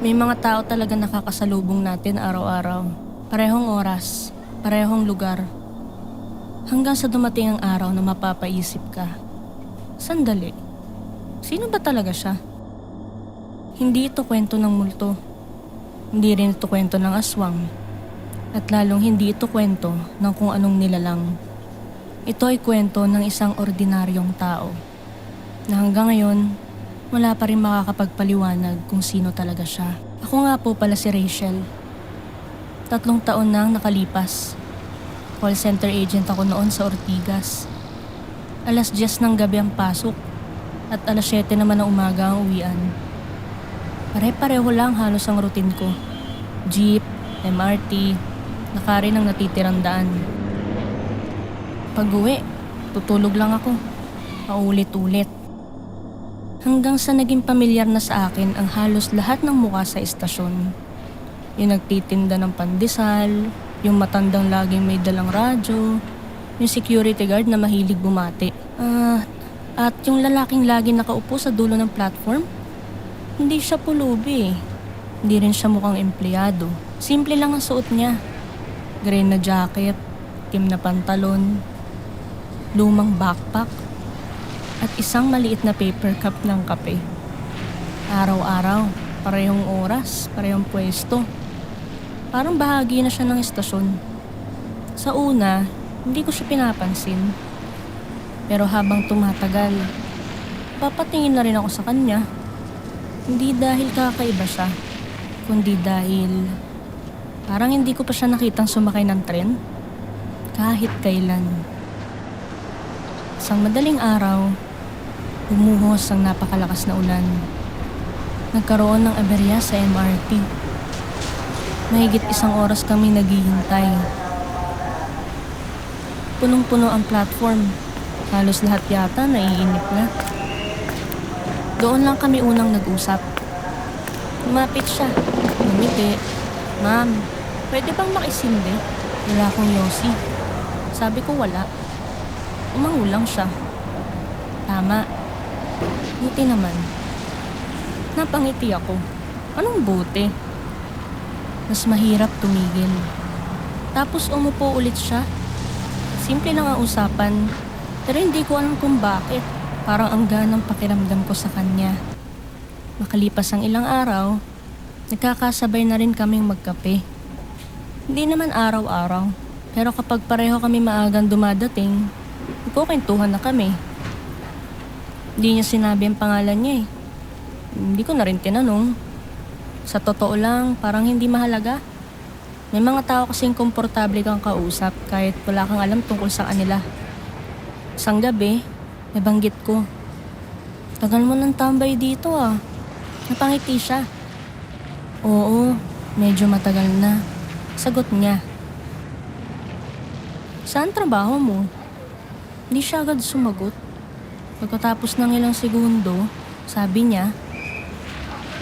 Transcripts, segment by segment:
May mga tao talaga nakakasalubong natin araw-araw. Parehong oras, parehong lugar. Hanggang sa dumating ang araw na mapapaisip ka. Sandali, sino ba talaga siya? Hindi ito kwento ng multo. Hindi rin ito kwento ng aswang. At lalong hindi ito kwento ng kung anong nilalang. Ito ay kwento ng isang ordinaryong tao na hanggang ngayon, wala pa rin makakapagpaliwanag kung sino talaga siya. Ako nga po pala si Rachel. 3 taon na ang nakalipas. Call center agent ako noon sa Ortigas. Alas 10 ng gabi ang pasok at alas 7 naman ng umaga ang uwian. Pare-pareho lang halos ang routine ko. Jeep, MRT, nakarin ang natitirang daan. Pag-uwi, tutulog lang ako. Paulit-ulit. Hanggang sa naging pamilyar na sa akin ang halos lahat ng mukha sa istasyon. Yung nagtitinda ng pandesal, yung matandang laging may dalang radyo, yung security guard na mahilig bumati. At yung lalaking laging nakaupo sa dulo ng platform, hindi siya pulubi. Hindi rin siya mukhang empleyado. Simple lang ang suot niya. Green na jacket, itim na pantalon, lumang backpack, at isang maliit na paper cup ng kape. Araw-araw, parehong oras, parehong pwesto. Parang bahagi na siya ng istasyon. Sa una, hindi ko siya pinapansin. Pero habang tumatagal, papatingin na rin ako sa kanya. Hindi dahil kakaiba siya, kundi dahil parang hindi ko pa siya nakitang sumakay ng tren kahit kailan. Isang madaling araw, bumuhos ang napakalakas na ulan. Nagkaroon ng aberya sa MRT. Mahigit 1 oras kami naghihintay. Punong-puno ang platform. Halos lahat yata naiinip na. Doon lang kami unang nag-usap. Lumapit siya. Ngumiti. "Ma'am, pwede bang makisindi? Wala akong yosi." Sabi ko wala. Umangulang siya. Tama. Buti naman. Napangiti ako. Anong buti? Mas mahirap tumigil. Tapos umupo ulit siya. Simple lang ang usapan, pero hindi ko alam kung bakit. Parang ang ganang pakiramdam ko sa kanya. Makalipas ang ilang araw, nagkakasabay na rin kaming magkape. Hindi naman araw-araw, pero kapag pareho kami maagang dumadating, nagkukwentuhan na kami. Hindi niya sinabi ang pangalan niya eh. Hindi ko na rin tinanong. Sa totoo lang, parang hindi mahalaga. May mga tao kasing komportable kang kausap kahit wala kang alam tungkol sa kanila. Isang gabi, nabanggit ko, "Tagal mo ng tambay dito ah." Napangiti siya. "Oo, medyo matagal na." Sagot niya. "Saan trabaho mo?" Hindi siya agad sumagot. Pagkatapos ng ilang segundo, sabi niya,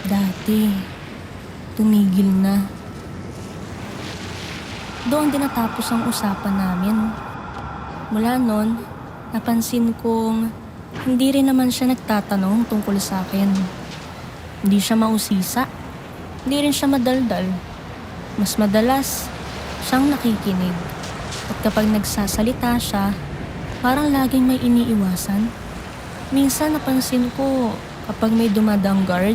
"Dati, tumigil na." Doon din natapos ang usapan namin. Mula noon, napansin kong hindi rin naman siya nagtatanong tungkol sa akin. Hindi siya mausisa, hindi rin siya madaldal. Mas madalas, siyang nakikinig. At kapag nagsasalita siya, parang laging may iniiwasan. Minsan napansin ko kapag may dumadaang guard,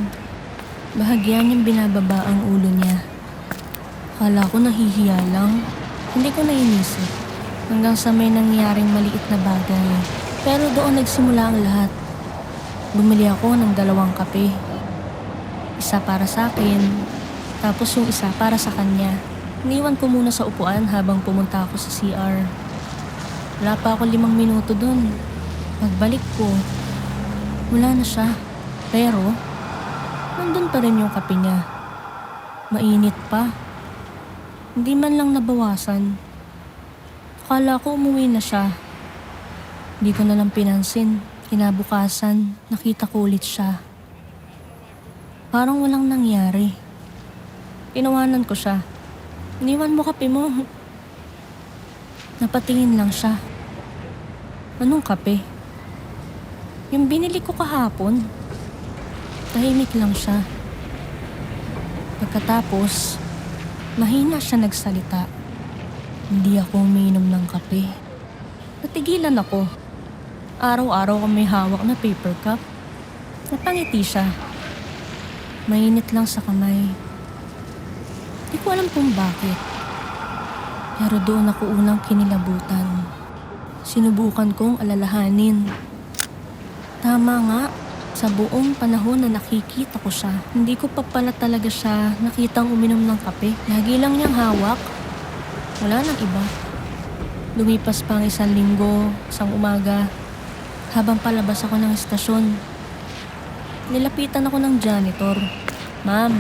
bahagya niyang binababa ang ulo niya. Akala ko nahihiya lang. Hindi ko nainisip. Hanggang sa may nangyaring maliit na bagay. Pero doon nagsimula ang lahat. Bumili ako ng 2 kape. Isa para sa akin, tapos yung isa para sa kanya. Iniwan ko muna sa upuan habang pumunta ako sa CR. Wala pa ako 5 minuto doon. Pagbalik ko, wala na siya. Pero, nandun pa rin yung kape niya. Mainit pa. Hindi man lang nabawasan. Akala ko umuwi na siya. Hindi ko na lang pinansin. Kinabukasan, nakita ko ulit siya. Parang walang nangyari. Tinawanan ko siya. "Iniwan mo kape mo." Napatingin lang siya. "Anong kape?" "Yung binili ko kahapon." Tahimik lang siya. Pagkatapos, mahina siya nagsalita. Hindi ako umiinom ng kape. Natigilan ako. Araw-araw ako may hawak na paper cup. Napangiti siya. Mainit lang sa kamay. Di ko alam kung bakit. Pero doon ako unang kinilabutan. Sinubukan kong alalahanin. Tama nga, sa buong panahon na nakikita ko siya, hindi ko pa pala talaga siya nakitang uminom ng kape. Lagi lang niyang hawak. Wala nang iba. Lumipas pa ang 1 linggo, isang umaga, habang palabas ako ng estasyon. Nilapitan ako ng janitor. Ma'am,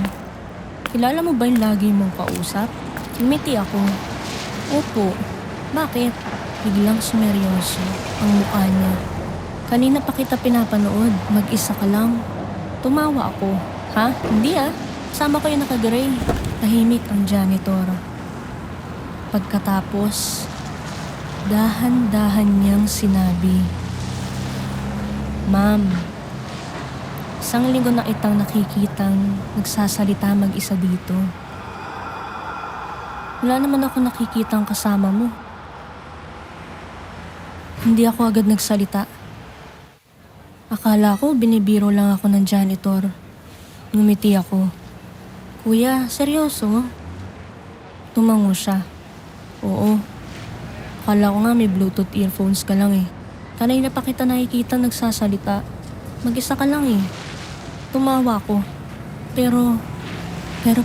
kilala mo ba yung lagi mong kausap? Ngumiti ako. Opo. Bakit? Biglang sumeryoso ang mukha niya. Kanina pa kita pinapanood, mag-isa ka lang. Tumawa ako. Ha? Hindi ah. Sama ko yung naka-gray. Tahimik ang janitor. Pagkatapos, dahan-dahan niyang sinabi, Ma'am, 1 linggo na itang nakikitang nagsasalita mag-isa dito. Wala naman ako nakikitang kasama mo. Hindi ako agad nagsalita. Akala ko binibiro lang ako ng janitor. Ngumiti ako. Kuya, seryoso? Tumango siya. Oo. Akala ko nga may Bluetooth earphones ka lang eh. Kanina pa kita nakikita nagsasalita. Mag-isa ka lang eh. Tumawa ko. Pero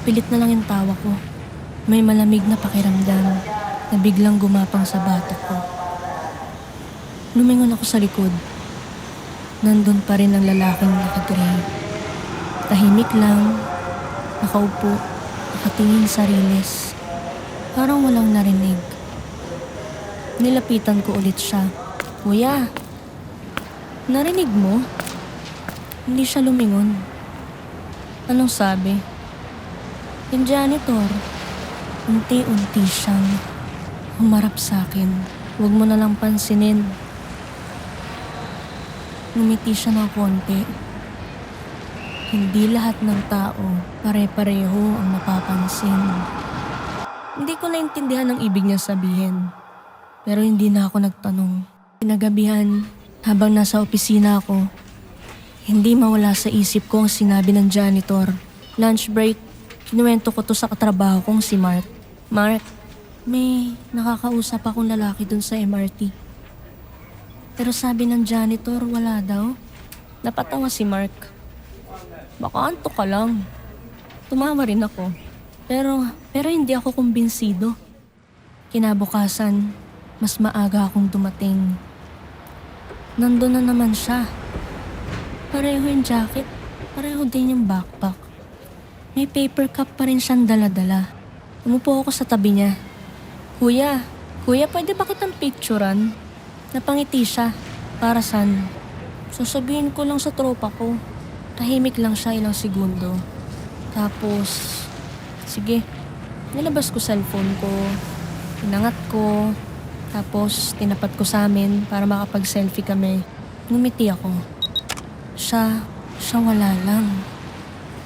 pilit na lang yung tawa ko. May malamig na pakiramdam na biglang gumapang sa batok ko. Lumingon ako sa likod. Nandun pa rin ang lalaking naka-gray. Tahimik lang, nakaupo, nakatingin sa riles. Parang walang narinig. Nilapitan ko ulit siya. Kuya, narinig mo? Hindi siya lumingon. Anong sabi? Yung janitor, unti-unti siyang humarap sa akin. Huwag mo na lang pansinin. Ngumiti siya ng konti. Hindi lahat ng tao pare-pareho ang napapansin. Hindi ko naintindihan ang ibig niya sabihin. Pero hindi na ako nagtanong. Kinagabihan, habang nasa opisina ako, hindi mawala sa isip ko ang sinabi ng janitor. Lunch break, kinuwento ko to sa katrabaho kong si Mark. Mark, may nakakausap akong lalaki dun sa MRT. Pero sabi ng janitor, wala daw. Napatawa si Mark. Baka antok ka lang. Tumawa rin ako. Pero hindi ako kumbinsido. Kinabukasan, mas maaga akong dumating. Nandun na naman siya. Pareho yung jacket, pareho din yung backpack. May paper cup pa rin siyang dala-dala. Umupo ako sa tabi niya. Kuya, pwede ba kitang picturean? Napangiti siya. Para saan? Sasabihin ko lang sa tropa ko. Tahimik lang siya ilang segundo. Tapos, sige, nilabas ko cellphone ko. Inangat ko. Tapos, tinapat ko sa amin para makapag-selfie kami. Ngumiti ako. Siya wala lang.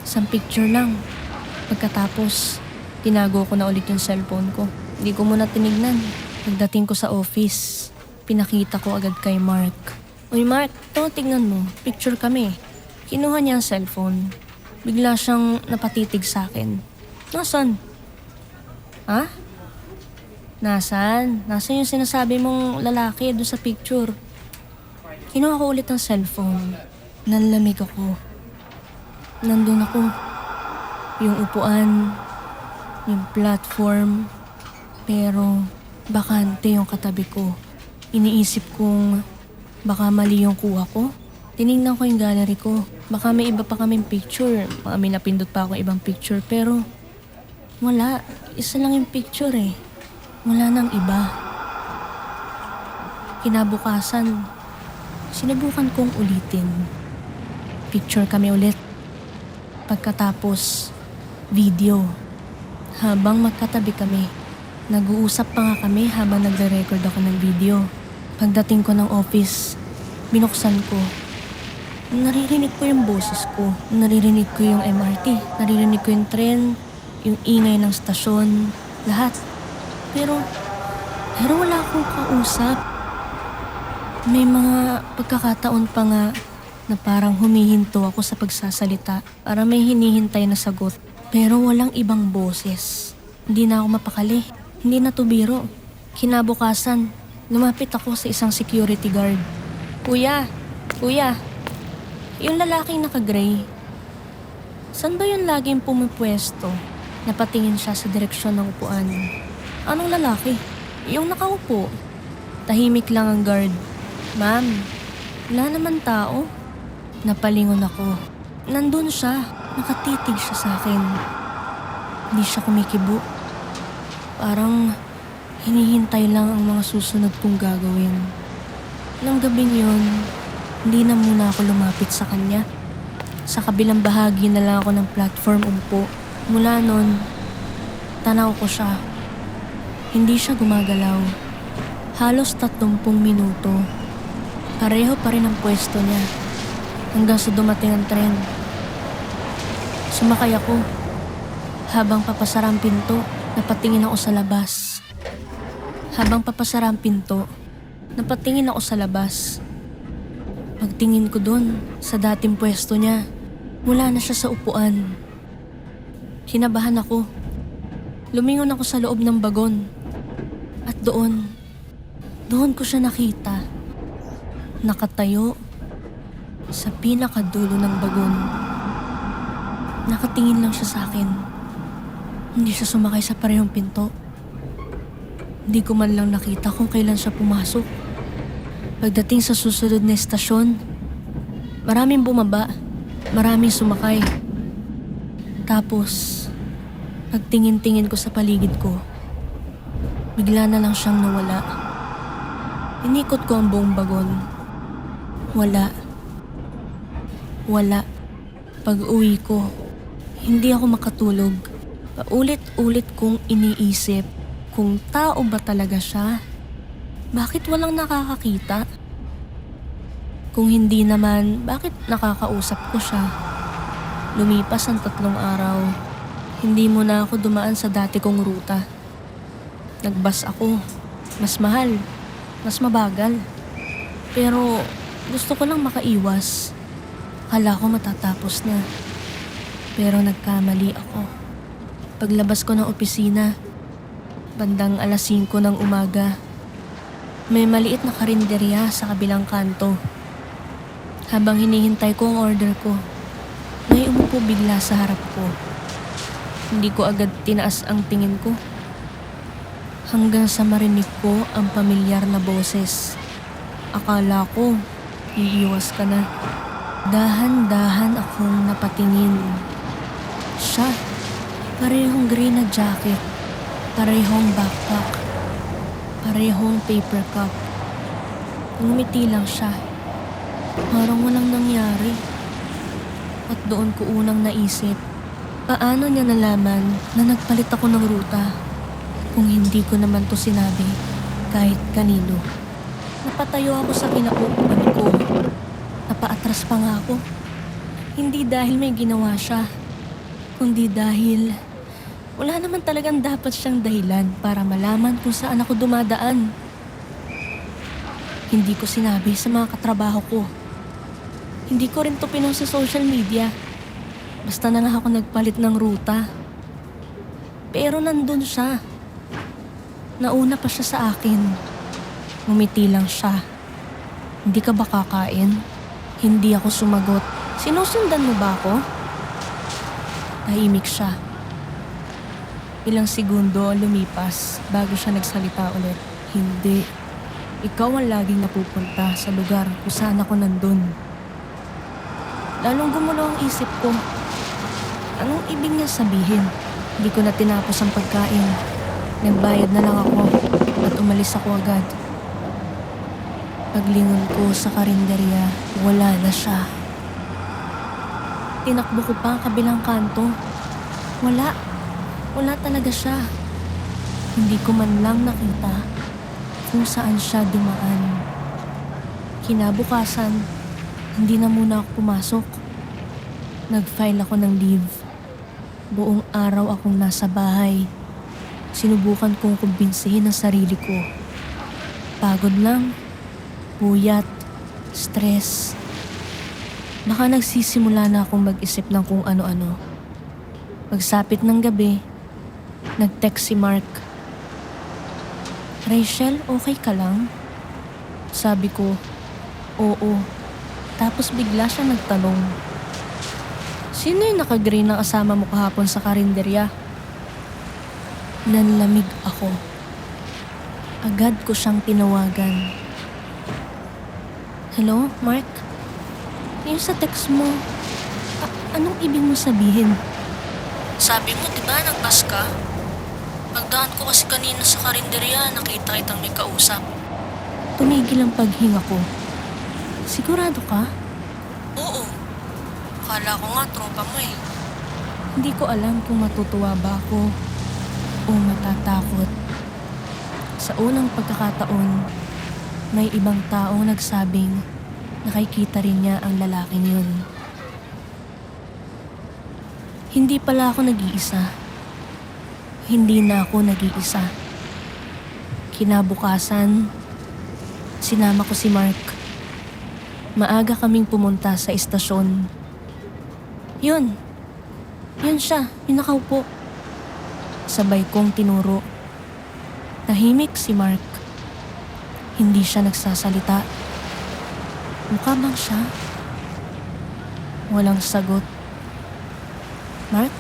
Isang picture lang. Pagkatapos, tinago ko na ulit yung cellphone ko. Hindi ko muna tinignan. Pagdating ko sa office, pinakita ko agad kay Mark. Uy Mark, ito tignan mo. Picture kami. Kinuha niya ang cellphone. Bigla siyang napatitig sa akin. Nasaan? Ha? Nasaan yung sinasabi mong lalaki doon sa picture? Kinuha ko ulit ang cellphone. Nanlamig ako. Nandun ako. Yung upuan, yung platform, pero bakante yung katabi ko. Iniisip kong baka mali yung kuha ko. Tinignan ko yung gallery ko. Baka may iba pa kaming picture. Baka may napindot pa ako ibang picture. Pero wala. Isa lang yung picture eh. Wala nang iba. Kinabukasan, sinubukan kong ulitin. Picture kami ulit. Pagkatapos, video. Habang magkatabi kami, nag-uusap pa nga kami habang nagre-record ako ng video. Pagdating ko ng office, binuksan ko. Naririnig ko yung boses ko. Naririnig ko yung MRT. Naririnig ko yung tren. yung ingay ng stasyon, lahat. Pero wala akong kausap. May mga pagkakataon pa nga na parang humihinto ako sa pagsasalita para may hinihintay na sagot. Pero walang ibang boses. Hindi na ako mapakali. Hindi na to biro. Kinabukasan, lumapit ako sa isang security guard. Kuya, yung lalaking naka-gray. Saan ba yun laging pumipwesto? Napatingin siya sa direksyon ng upuan. Anong lalaki? Yung nakaupo. Tahimik lang ang guard. Ma'am, wala naman tao. Napalingon ako. Nandun siya. Nakatitig siya sa akin. Hindi siya kumikibo. Parang hinihintay lang ang mga susunod kong gagawin. Nang gabing yun, hindi na muna ako lumapit sa kanya. Sa kabilang bahagi na lang ako ng platform umpo. Mula nun, tanaw ko siya. Hindi siya gumagalaw. Halos 30 minuto. Pareho pa rin ang pwesto niya. Hanggang sa dumating ang tren. Sumakay ako. Habang papasara ang pinto, napatingin ako sa labas. Pagtingin ko dun, sa dating pwesto niya, wala na siya sa upuan. Kinabahan ako. Lumingon ako sa loob ng bagon. At doon ko siya nakita. Nakatayo sa pinakadulo ng bagon. Nakatingin lang siya sa akin. Hindi siya sumakay sa parehong pinto. Hindi ko man lang nakita kung kailan siya pumasok. Pagdating sa susunod na estasyon, maraming bumaba, maraming sumakay. Tapos, pagtingin-tingin ko sa paligid ko, bigla na lang siyang nawala. Inikot ko ang buong bagon. Wala. Pag-uwi ko, hindi ako makatulog. Paulit-ulit kong iniisip kung tao ba talaga siya. Bakit walang nakakakita? Kung hindi naman, bakit nakakausap ko siya? Lumipas ang 3 araw. Hindi muna ako dumaan sa dati kong ruta. Nagbus ako. Mas mahal. Mas mabagal. Pero gusto ko lang makaiwas. Akala ko matatapos na. Pero nagkamali ako. Paglabas ko ng opisina, bandang 5:00 ng umaga, may maliit na karinderya sa kabilang kanto. Habang hinihintay ko ang order ko, may umupo bigla sa harap ko. Hindi ko agad tinaas ang tingin ko. Hanggang sa marinig ko ang pamilyar na boses. Akala ko, iiwas ka na. Dahan-dahan akong napatingin. Siya, parehong green na jacket, parehong backpack, parehong paper cup. Ngumiti lang siya. Parang walang nangyari. At doon ko unang naisip, paano niya nalaman na nagpalit ako ng ruta kung hindi ko naman to sinabi kahit kanino. Napatayo ako sa kinauupuan ko. Napaatras pa nga ako. Hindi dahil may ginawa siya, kundi dahil wala naman talagang dapat siyang dahilan para malaman kung saan ako dumadaan. Hindi ko sinabi sa mga katrabaho ko. Hindi ko rin to pinost sa social media. Basta na nga ako nagpalit ng ruta. Pero nandun siya. Nauna pa siya sa akin. Ngumiti lang siya. Hindi ka ba kakain? Hindi ako sumagot. Sinusundan mo ba ako? Tahimik siya. Ilang segundo ang lumipas bago siya nagsalita ulit. Hindi. Ikaw ang laging napupunta sa lugar kung saan ako nandun. Lalong gumulo ang isip ko. Anong ibig niya sabihin? Hindi ko na tinapos ang pagkain. Nagbayad na lang ako at umalis ako agad. Paglingon ko sa karinderya, wala na siya. Tinakbo ko pa ang kabilang kanto. Wala talaga siya. Hindi ko man lang nakita kung saan siya dumaan. Kinabukasan, hindi na muna ako pumasok. Nag-file ako ng leave. Buong araw akong nasa bahay. Sinubukan kong kumbinsihin ang sarili ko. Pagod lang, puyat, stress. Baka nagsisimula na akong mag-isip ng kung ano-ano. Pagsapit ng gabi, nag-text si Mark. "Rachel, okay ka lang?" Sabi ko, "Oo." Tapos bigla siya nagtanong, "Sino yung naka-green na kasama mo kahapon sa karinderya?" Nanlamig ako. Agad ko siyang tinawagan. "Hello, Mark? Yung sa text mo, anong ibig mo sabihin?" "Sabi mo, diba nag-bus ka? Pagdaan ko kasi kanina sa karinderya, nakita kitang may kausap." Tumigil ang paghinga ko. "Sigurado ka?" "Oo. Akala ko nga tropa mo eh." Hindi ko alam kung matutuwa ba ako o matatakot. Sa unang pagkakataon, may ibang taong nagsabing nakikita rin niya ang lalaking yun. Hindi pala ako nag-iisa. Hindi na ako nag-iisa. Kinabukasan, sinama ko si Mark. Maaga kaming pumunta sa istasyon. Yun siya, yung nakaupo. Sabay kong tinuro. Tahimik si Mark. Hindi siya nagsasalita. Mukha bang siya? Walang sagot. "Mark?"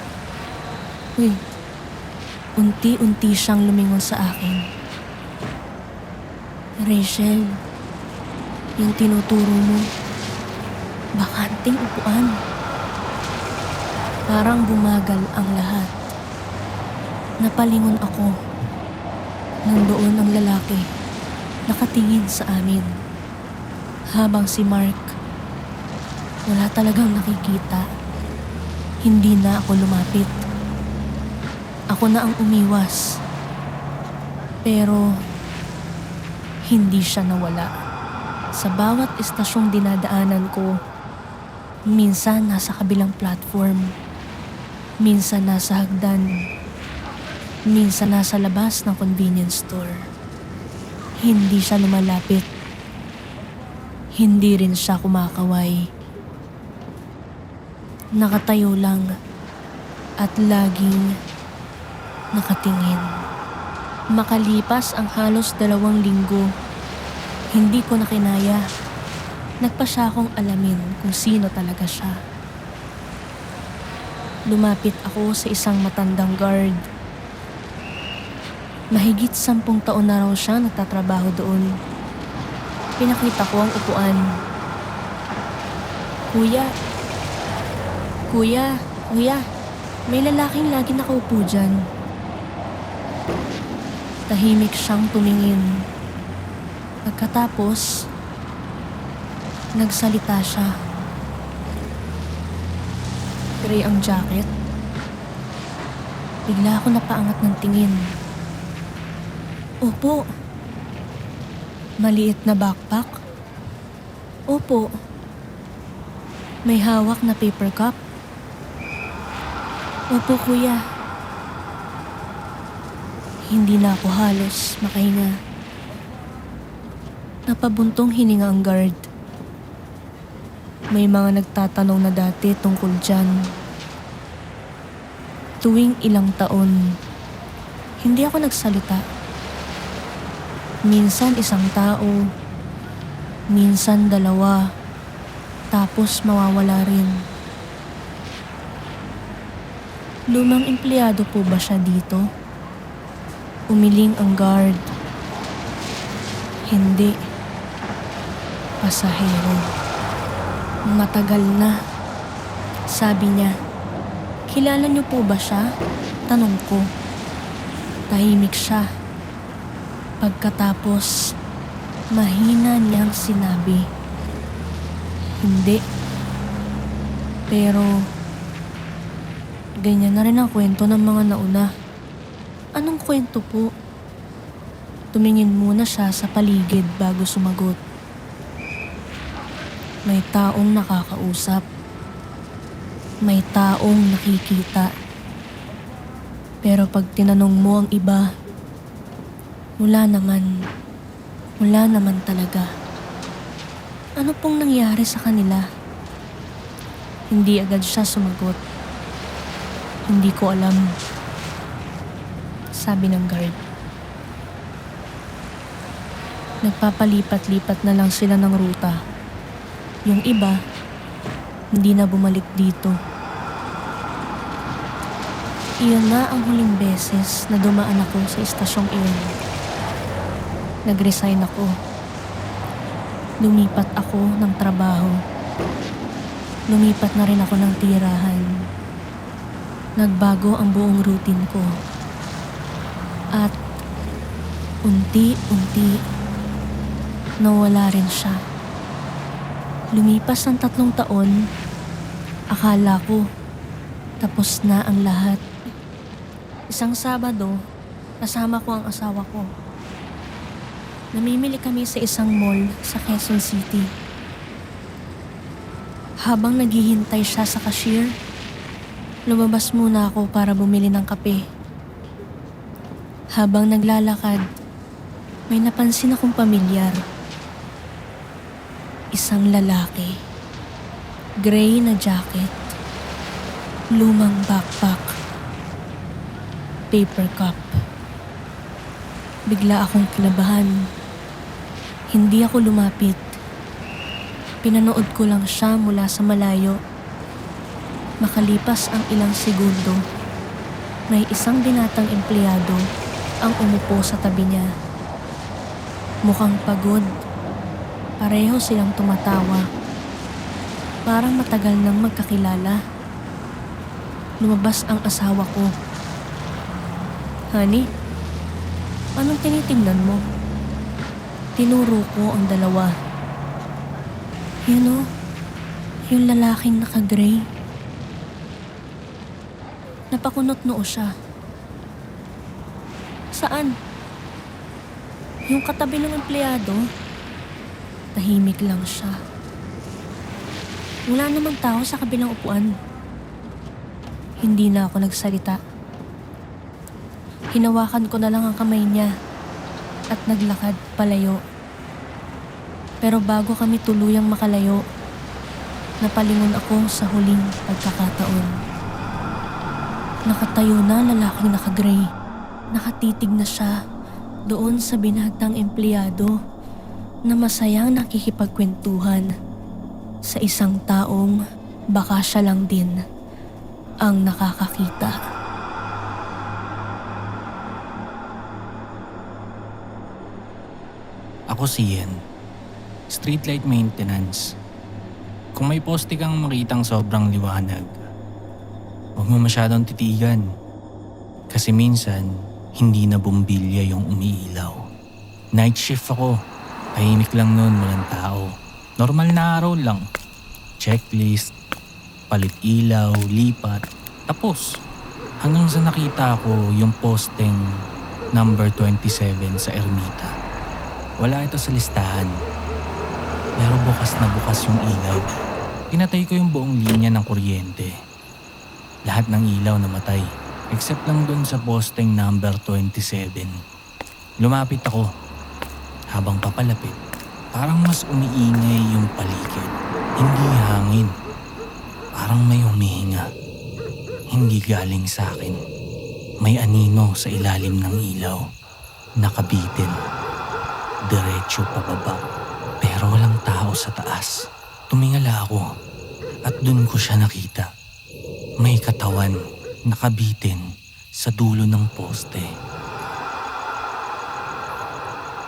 Uy, unti-unti siyang lumingon sa akin. "Rachel, yung tinuturo mo, bakanting upuan." Parang bumagal ang lahat. Napalingon ako. Nandoon ang lalaki, nakatingin sa amin. Habang si Mark, wala talagang nakikita. Hindi na ako lumapit. Ako na ang umiwas. Pero, hindi siya nawala. Sa bawat istasyong dinadaanan ko, minsan nasa kabilang platform, minsan nasa hagdan, minsan nasa labas ng convenience store. Hindi siya lumalapit. Hindi rin siya kumakaway. Nakatayo lang at laging nakatingin. Makalipas ang halos 2 linggo, hindi ko na kinaya. Nagpa siya akong alamin kung sino talaga siya. Lumapit ako sa isang matandang guard. Mahigit 10 taon na raw siya nagtatrabaho doon. Pinakita ko ang upuan. Kuya, may lalaking lagi nakaupo dyan." Tahimik siyang tumingin. Pagkatapos, nagsalita siya. Gray ang jacket. Bigla ako napaangat ng tingin. "Opo." "Maliit na backpack?" "Opo." "May hawak na paper cup?" "Opo, kuya." Hindi na ako halos makahinga. Napabuntong hininga ang guard. May mga nagtatanong na dati tungkol dyan. Tuwing ilang taon, hindi ako nagsalita. Minsan 1 tao, minsan 2, tapos mawawala rin. "Lumang empleyado po ba siya dito?" Umiling ang guard. "Hindi. Pasahero." "Matagal na," sabi niya. "Kilala niyo po ba siya?" Tanong ko. Tahimik siya. Pagkatapos, mahina niyang sinabi, "Hindi. Pero, ganyan na rin ang kwento ng mga nauna." "Anong kwento po?" Tumingin muna siya sa paligid bago sumagot. "May taong nakakausap. May taong nakikita. Pero pag tinanong mo ang iba, wala naman. Wala naman talaga. Ano pong nangyari sa kanila? Hindi agad siya sumagot. Hindi ko alam. Sabi ng guard. Nagpapalipat-lipat na lang sila ng ruta. Yung iba, hindi na bumalik dito. Iyon na ang huling beses na dumaan ako sa istasyong iyon. Nag-resign ako. Lumipat ako ng trabaho. Lumipat na rin ako ng tirahan. Nagbago ang buong routine ko. At unti-unti, nawala rin siya. Lumipas ang 3 taon, akala ko tapos na ang lahat. Isang Sabado, kasama ko ang asawa ko. Namimili kami sa isang mall sa Quezon City. Habang naghihintay siya sa cashier, lumabas muna ako para bumili ng kape. Habang naglalakad, may napansin akong pamilyar. Isang lalaki. Gray na jacket. Lumang backpack. Paper cup. Bigla akong kinabahan. Hindi ako lumapit. Pinanood ko lang siya mula sa malayo. Makalipas ang ilang segundo, may isang binatang empleyado ang umupo sa tabi niya. Mukhang pagod. Pareho silang tumatawa. Parang matagal nang magkakilala. Lumabas ang asawa ko. Honey, anong tinitingnan mo? Tinuro ko ang dalawa. Yung lalaking naka-gray. Napakunot noo siya. Saan? Yung katabi ng empleyado? Tahimik lang siya. Wala namang tao sa kabilang upuan. Hindi na ako nagsalita. Hinawakan ko na lang ang kamay niya at naglakad palayo. Pero bago kami tuluyang makalayo, napalingon ako sa huling pagkakataon. Nakatayo na lalaking naka-gray. Nakatitig na siya doon sa binatang empleyado na masayang nakikipagkwentuhan sa isang taong baka siya lang din ang nakakakita. Ako si Yen. Streetlight maintenance. Kung may poste kang makitang sobrang liwanag, huwag mo masyadong titigan. Kasi minsan, hindi na bumbilya yung umiilaw. Night shift ako. Tahimik lang nun, walang tao. Normal na araw lang. Checklist, palit ilaw, lipat, tapos. Hanggang sa nakita ko yung posteng number 27 sa Ermita. Wala ito sa listahan. Pero bukas na bukas yung ilaw. Pinatay ko yung buong linya ng kuryente. Lahat ng ilaw namatay. Except lang dun sa posteng number 27. Lumapit ako. Habang papalapit, parang mas umiingay yung paligid. Hindi hangin. Parang may humihinga. Hindi galing sa akin. May anino sa ilalim ng ilaw. Nakabitin. Diretso pababa. Pero walang tao sa taas. Tumingala ako at dun ko siya nakita. May katawan nakabitin sa dulo ng poste.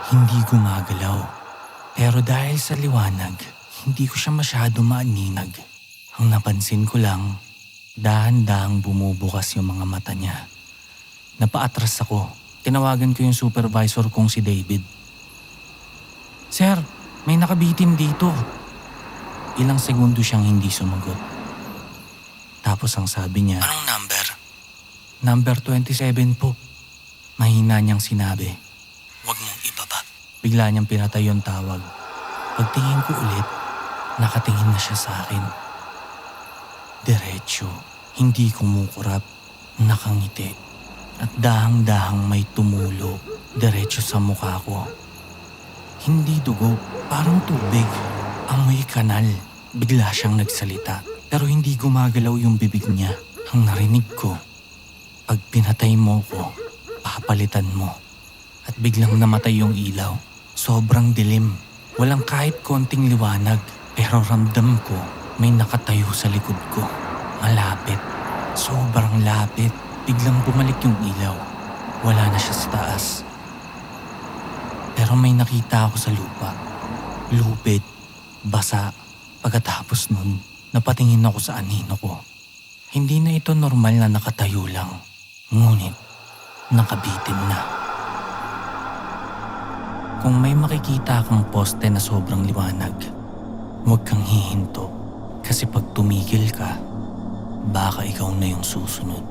Hindi gumagalaw. Pero dahil sa liwanag, hindi ko siya masyado maaninag. Ang napansin ko lang, dahan-dahang bumubukas yung mga mata niya. Napaatras ako. Tinawagan ko yung supervisor kong si David. Sir, may nakabitin dito. Ilang segundo siyang hindi sumagot. Tapos ang sabi niya, "Anong number?" "Number 27 po." Mahina niyang sinabi. "Huwag mong ibaba." Bigla niyang pinatay yung tawag. Pagtingin ko ulit, nakatingin na siya sa akin. Diretso, hindi kumukurap, nakangiti. at dahang-dahang may tumulo diretso sa mukha ko. Hindi dugo, parang tubig. Amoy kanal. Bigla siyang nagsalita pero hindi gumagalaw yung bibig niya. Ang narinig ko, pag pinatay mo ko, papalitan mo. At biglang namatay yung ilaw. Sobrang dilim. Walang kahit konting liwanag. Pero ramdam ko may nakatayo sa likod ko. Malapit. Sobrang lapit. Biglang bumalik yung ilaw. Wala na siya sa taas. Pero may nakita ako sa lupa. Lupit. Basa. Pagkatapos nun, napatingin ako sa anino ko. Hindi na ito normal na nakatayo lang. Ngunit, nakabitin na. Kung may makikita kang poste na sobrang liwanag, huwag kang hihinto. Kasi pag tumigil ka, baka ikaw na yung susunod.